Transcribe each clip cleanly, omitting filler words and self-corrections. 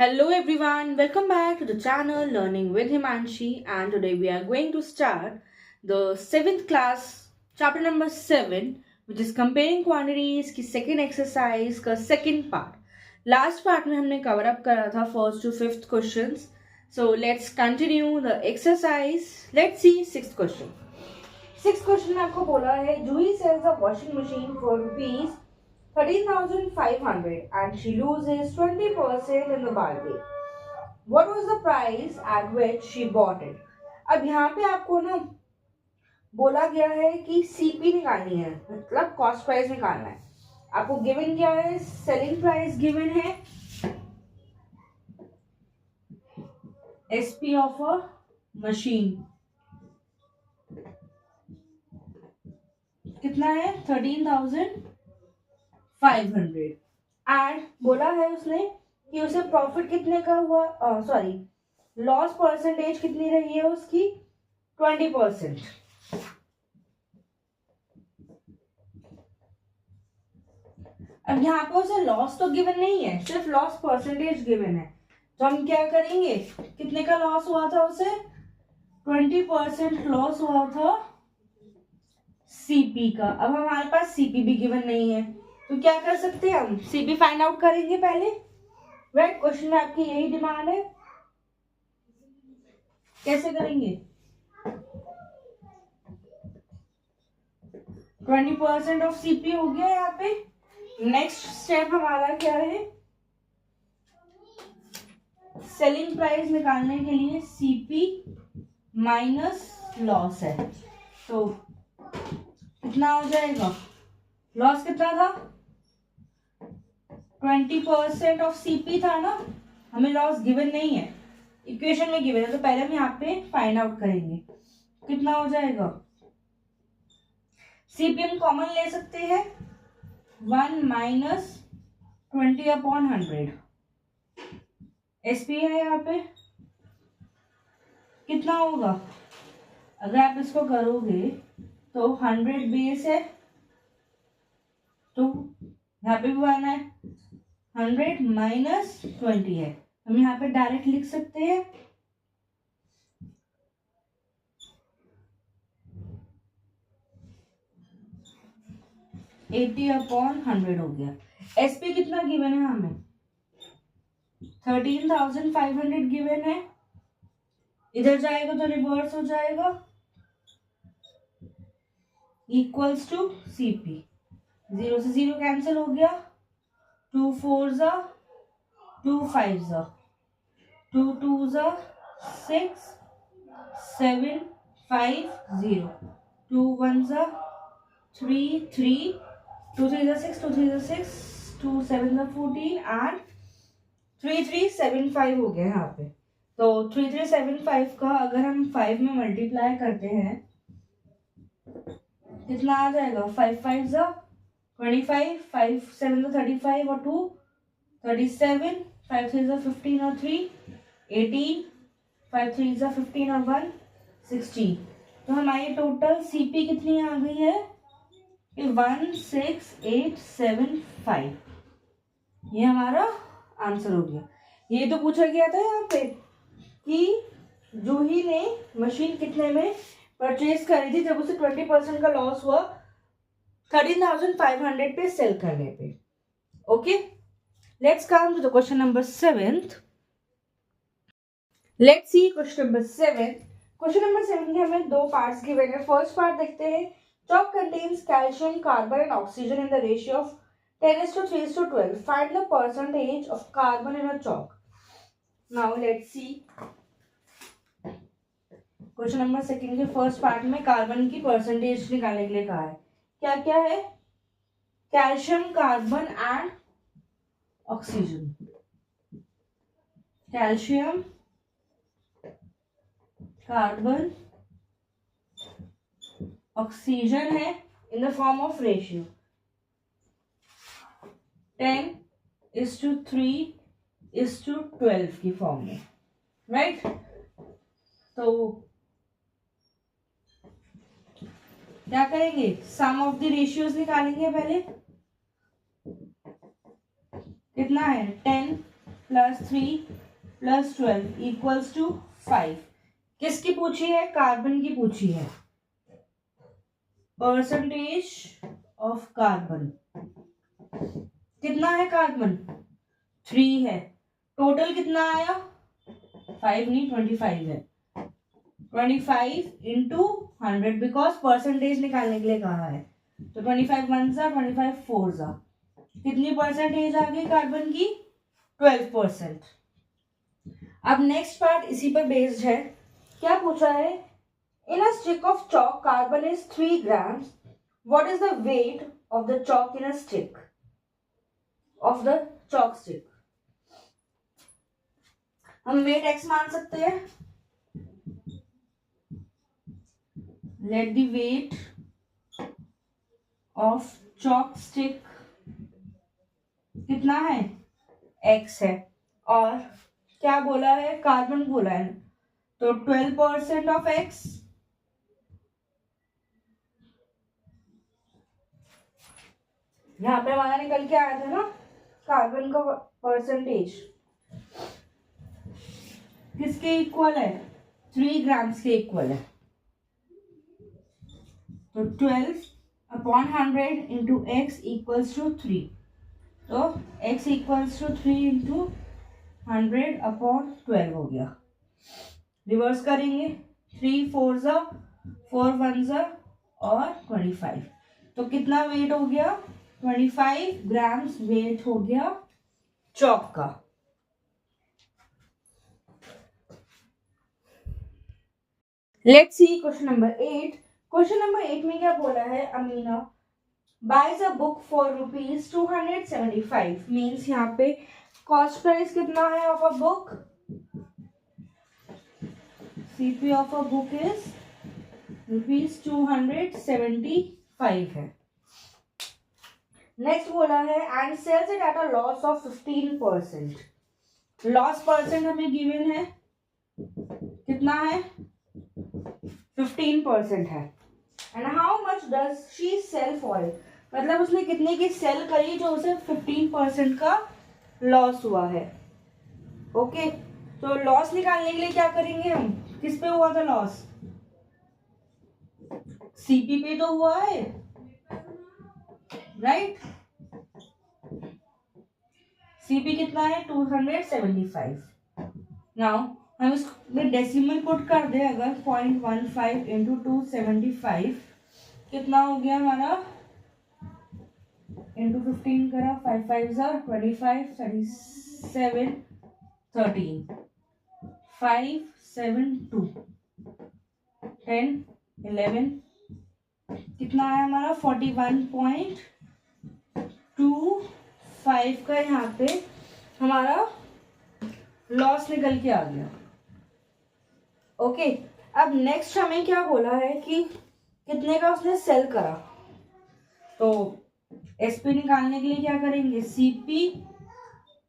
Hello everyone, welcome back to the channel Learning with Himanshi, and today we are going to start the 7th class chapter number 7, which is comparing quantities की second exercise का second part. Last part में हमने cover up करा था first to fifth questions. So let's continue the exercise. Let's see sixth question. Sixth question में आपको बोला है Juhi sells a washing machine for rupees 13,500 and she loses 20% in the bargain. What was the price at which she bought it? अब यहाँ पे आपको ना बोला गया है कि सीपी निकालनी है, मतलब कॉस्ट प्राइस निकालना है. आपको गिवन क्या है? सेलिंग प्राइस गिवन है, एसपी ऑफ अ मशीन कितना है? 13,500. एंड बोला है उसने कि उसे प्रॉफिट कितने का हुआ, सॉरी लॉस परसेंटेज कितनी रही है उसकी? 20%. अब यहाँ पे उसे लॉस तो गिवन नहीं है, सिर्फ लॉस परसेंटेज गिवन है. तो हम क्या करेंगे? कितने का लॉस हुआ था उसे? 20% लॉस हुआ था सीपी का. अब हमारे पास सीपी भी गिवन नहीं है, तो क्या कर सकते हैं? हम सीपी फाइंड आउट करेंगे पहले. राइट, क्वेश्चन में आपकी यही डिमांड है. कैसे करेंगे? 20% ऑफ सीपी हो गया यहाँ पे. नेक्स्ट स्टेप हमारा क्या है? सेलिंग प्राइस निकालने के लिए सीपी माइनस लॉस है, तो कितना हो जाएगा? लॉस कितना था? 20% ऑफ सीपी था ना. हमें लॉस गिवन नहीं है, इक्वेशन में गिवन है, तो पहले हम यहाँ पे फाइंड आउट करेंगे. कितना हो जाएगा? सीपी हम कॉमन ले सकते हैं, 1 माइनस 20/100. एसपी है यहाँ पे, कितना होगा? अगर आप इसको करोगे तो 100 बेस है, तो यहाँ पे भी 1 है. 100 माइनस 20 है, हम यहाँ पे डायरेक्ट लिख सकते हैं. (80/100) हो गया. एसपी कितना गिवन है हमें? 13,500 गिवन है. इधर जाएगा तो रिवर्स हो जाएगा, इक्वल्स टू सीपी. 0 से 0 कैंसिल हो गया. 2 4 जा, 2 5 जा, 2 2 जा 6 7 5 0, 2 1 जा 3 3, 2 3 जा 6, 2 3 जा 6, 2 7 जा 14 एंड 3375 हो गया यहाँ पे. तो 3375 का अगर हम 5 में मल्टीप्लाई करते हैं कितना आ जाएगा? 5 5 जा 25, 5 7 जा 35 और 2 37, 5 3 जा 15 और 3 18, 5 3 जा 15 और 1 16. तो हमारी टोटल सीपी कितनी आ गई है? 16875. ये हमारा आंसर हो गया. ये तो पूछा गया था यहाँ पे कि जूही ने मशीन कितने में परचेज करी थी जब उसे 20% का लॉस हुआ 13,500 पे सेल करने पे. Okay, let's come to the question number 7th. Let's see question number 7. Question number 7 के हमें दो पार्ट्स गिवन है. फर्स्ट पार्ट देखते हैं. Chalk contains calcium, carbon and oxygen in the ratio of 10:3:12. Find the percentage of carbon in a chalk. Now let's see. Question number 2 के first part में carbon की percentage निकालने के लिए कहा है. क्या क्या है? Calcium, carbon and oxygen. Calcium, carbon, oxygen है in the form of ratio 10:3:12 की फॉर्म में. राइट, तो क्या करेंगे? सम ऑफ द रेशियोज निकालेंगे पहले. कितना है? 10 प्लस 3 प्लस 12 इक्वल्स टू 5। किसकी पूछी है? कार्बन की पूछी है। परसेंटेज ऑफ कार्बन कितना है? कार्बन 3 है। टोटल कितना आया? 5 नहीं 25 है। 25 इंटू 100 बिकॉज परसेंटेज निकालने के लिए कहा है। तो 25 1 सा 25 4 सा कितनी परसेंटेज आ गई कार्बन की? 12%। अब नेक्स्ट पार्ट इसी पर बेस्ड है। क्या पूछा है? In a stick of chalk carbon is 3 grams. What is the weight of the chalk in a stick? Of the chalk stick. हम weight x मान सकते हैं। Let the weight of chalk stick कितना है? x है। और क्या बोला है? कार्बन बोला है, तो 12% ऑफ x यहाँ पे हमारा निकल के आया था ना कार्बन का परसेंटेज किसके इक्वल है? 3 ग्राम्स के इक्वल है। तो 12/100 इंटू x इक्वल्स टू 3। तो x इक्वल्स टू 3 इंटू 100/12 हो गया। रिवर्स करेंगे, 3 4 ज़ा 4 1 ज़ा और 25। तो कितना वेट हो गया? 25 ग्राम्स वेट हो गया चॉक का। Let's see question number 8। Question number 8 में क्या बोला है? Amina buys a book for ₹275 means यहाँ पे कॉस्ट प्राइस कितना है of a book? CP of a book is ₹275 है। नेक्स्ट बोला है and sells it at a loss of 15%। Loss percent हमें गिवन है, कितना है? 15% है। And how much does she sell for it, मतलब उसने कितने की सेल करी जो उसे 15% का लॉस हुआ है। ओके, तो लॉस निकालने के लिए क्या करेंगे हम? किस पे हुआ था लॉस? सीपी पे तो हुआ है, राइट? सीपी कितना है? 275। नाउ हम इसमें डेसिमल पुट कर दे अगर 0.15 इंटू 275 कितना हो गया हमारा? इंटू 15 करा, 5 5 25 37 13 5 7 2 10 11 कितना आया हमारा? 41.25 का यहाँ पे हमारा लॉस निकल के आ गया। ओके, अब नेक्स्ट हमें क्या बोला है कि कितने का उसने सेल करा। तो एसपी निकालने के लिए क्या करेंगे? CP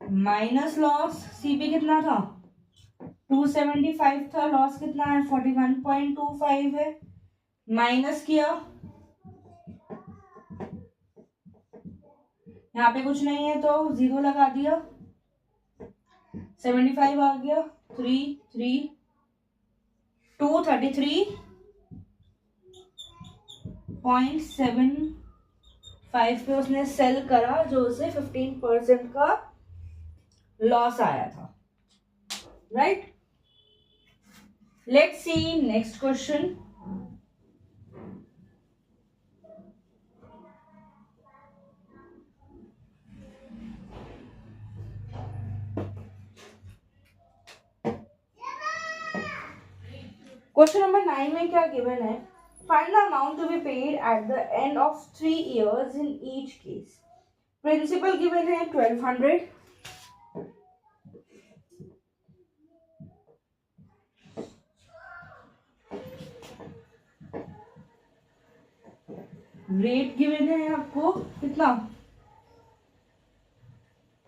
minus loss. सीपी कितना था? 275 था। लॉस कितना है? 41.25 है। माइनस किया, यहाँ पे कुछ नहीं है तो 0 लगा दिया। 75 आ गया। 3 3 233.75 पे उसने सेल करा जो उसे 15% का लॉस आया था, right? Let's see next question. Question number 9 में क्या गिवन है? Find the amount to be paid at the end of 3 years in each case. Principal given है 1200, रेट गिवन है आपको कितना?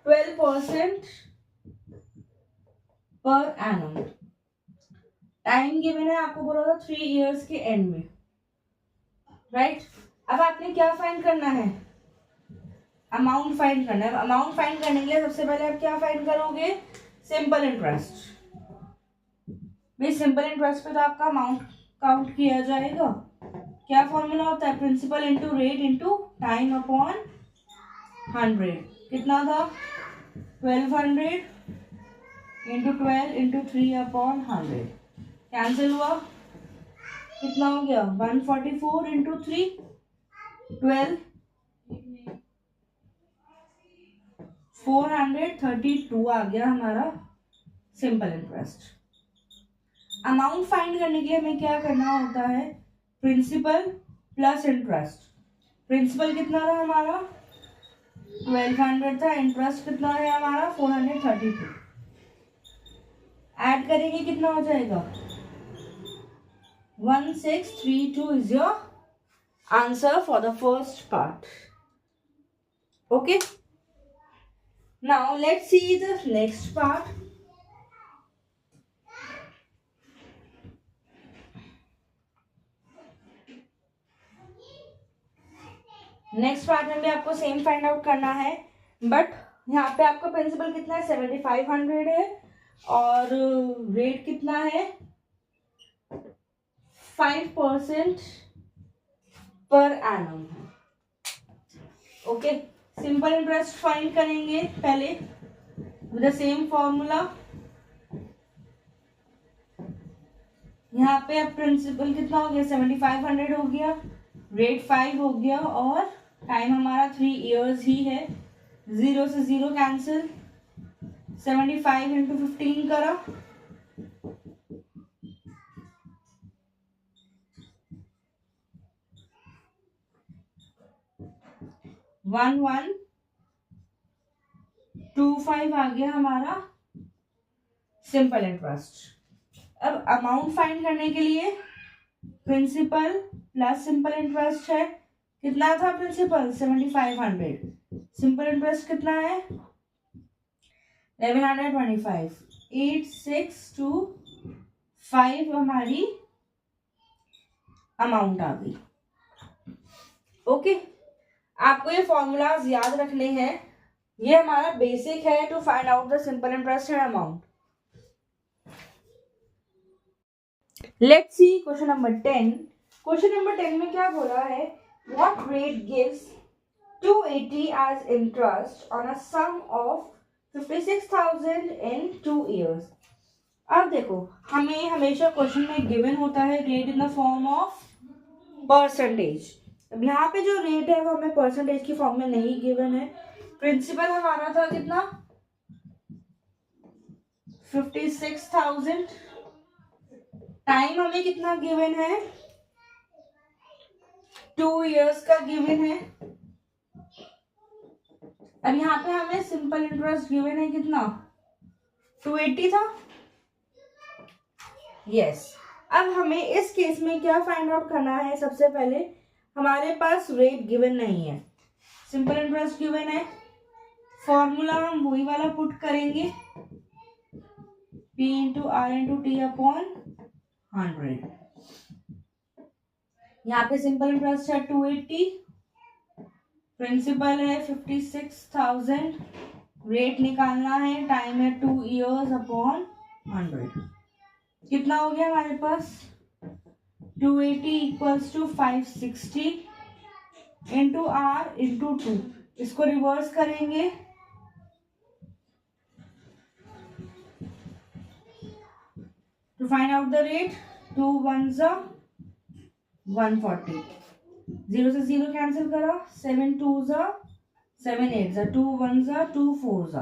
12% पर एनम। टाइम गिवन है आपको, बोला था 3 years के एंड में, राइट? अब आपने क्या फाइंड करना है? अमाउंट फाइंड करना है। अमाउंट फाइंड करने के लिए सबसे पहले आप क्या फाइंड करोगे, सिंपल इंटरेस्ट। भाई सिंपल इंटरेस्ट पे तो आपका अमाउंट काउंट किया जाएगा। क्या फॉर्मूला होता है, principal into rate into time upon 100। कितना था, 1200 इंटू 12 इंटू 3 अपॉन 100। कैंसिल हुआ, कितना हो गया, 144 इंटू 3 12, 432 आ गया हमारा सिंपल इंटरेस्ट। अमाउंट फाइंड करने के लिए हमें क्या करना होता है, प्रिंसिपल प्लस इंटरेस्ट। प्रिंसिपल कितना था हमारा 1200 था, इंटरेस्ट कितना है हमारा 432। ऐड करेंगे कितना हो जाएगा, 1632 is your answer for the first part. Okay, now let's see the next part. Next part में भी आपको सेम फाइंड आउट करना है, बट यहाँ पे आपका प्रिंसिपल कितना है 7500 है और रेट कितना है 5% पर एनम है। ओके, सिंपल इंटरेस्ट फाइंड करेंगे पहले विद द सेम फॉर्मूला। यहाँ पे अब प्रिंसिपल कितना हो गया 7500 हो गया, रेट 5 हो गया और टाइम हमारा 3 इयर्स ही है। 0 से 0 कैंसिल, 75 इंटू 15 करा, 1125 आ गया हमारा सिंपल इंटरेस्ट। अब अमाउंट फाइंड करने के लिए प्रिंसिपल प्लस सिंपल इंटरेस्ट है, कितना था प्रिंसिपल 7500, सिंपल इंटरेस्ट कितना है 1125, 8625 हमारी अमाउंट आ गई। ओके, आपको ये फॉर्मूलाज याद रखने हैं, ये हमारा बेसिक है to find out the simple interest and amount. Let's see question number 10। Question number 10 में क्या बोला है, what rate gives 280 as interest on a sum of 56,000 in 2 years. अब देखो, हमें हमेशा क्वेश्चन में गिवन होता है rate in the form of percentage. अब यहाँ पे जो रेट है वो हमें परसेंटेज की फॉर्म में नहीं गिवन है। प्रिंसिपल हमारा था कितना 56,000, टाइम हमें कितना गिवन है 2 इयर्स का गिवन है। अब यहाँ पे हमें सिंपल इंटरेस्ट गिवन है कितना 280 था, यस। अब हमें इस केस में क्या फाइंड आउट करना है, सबसे पहले हमारे पास रेट गिवन नहीं है, सिंपल इंटरेस्ट गिवन है। फॉर्मूला हम वही वाला पुट करेंगे, P into R into T upon 100। यहाँ पे सिंपल इंटरेस्ट है 280, प्रिंसिपल है 56,000, रेट निकालना है, टाइम है 2 इयर्स अपॉन 100। कितना हो गया हमारे पास 280 equals to 560 into R into 2। इसको रिवर्स करेंगे, to find out the rate 2 1 140, 0 से 0 कैंसिल करा, 7 2 7 8 2 1 2 4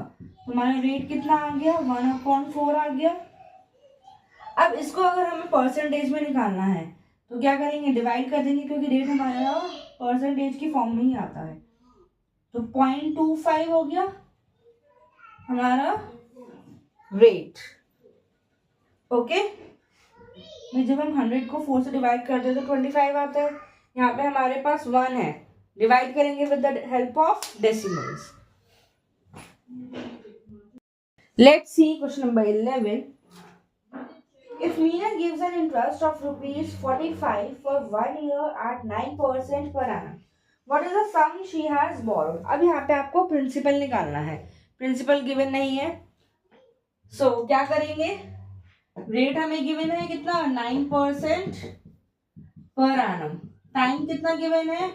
हमारा रेट कितना आ गया 1/4 आ गया। अब इसको अगर हमें परसेंटेज में निकालना है तो क्या करेंगे, डिवाइड कर देंगे, क्योंकि रेट हमारा परसेंटेज की फॉर्म में ही आता है। तो 0.25 हो गया हमारा रेट। ओके, जब हम 100 को 4 से डिवाइड करते हैं तो 25 आता है। यहाँ पे हमारे पास 1 है, डिवाइड करेंगे with the help of decimals. Let's see question number 11। If Meena gives an interest of rupees 45 for 1 year at 9% per annum, what is the sum she has borrowed. अब यहाँ पे आपको प्रिंसिपल निकालना है, प्रिंसिपल गिवन नहीं है, सो क्या करेंगे, रेट हमें गिवन है कितना 9% पर एनम, टाइम कितना गिवन है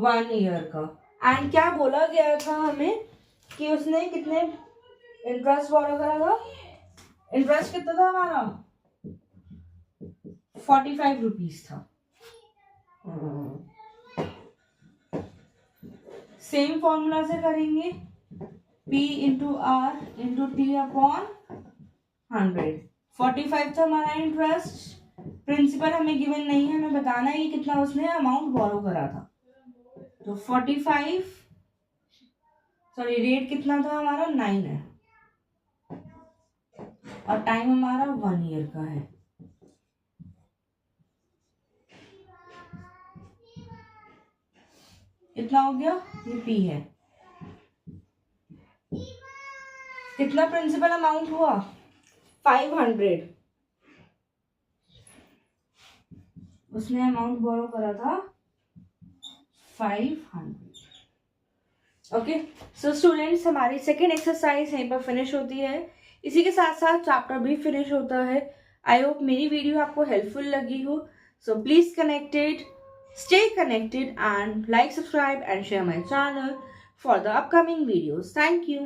1 ईयर का, एंड क्या बोला गया था हमें कि उसने कितने इंटरेस्ट बोरो करा था, इंटरेस्ट कितना था हमारा 45 रुपीज था। सेम फॉर्मूला से करेंगे, P into R into T upon 100। 45 था हमारा इंटरेस्ट, प्रिंसिपल हमें गिवन नहीं है, हमें बताना है कि कितना उसने अमाउंट बोरो करा था। तो 45 सॉरी रेट कितना था हमारा 9 है और टाइम हमारा 1 ईयर का है। कितना हो गया, ये P है। कितना प्रिंसिपल अमाउंट हुआ 500, उसने अमाउंट बोरो करा था 500। ओके, सो स्टूडेंट्स हमारी सेकेंड एक्सरसाइज यहीं पर फिनिश होती है, इसी के साथ साथ चैप्टर भी फिनिश होता है। आई होप मेरी वीडियो आपको हेल्पफुल लगी हो, so please stay connected and like, subscribe and share my channel for the upcoming videos. Thank you.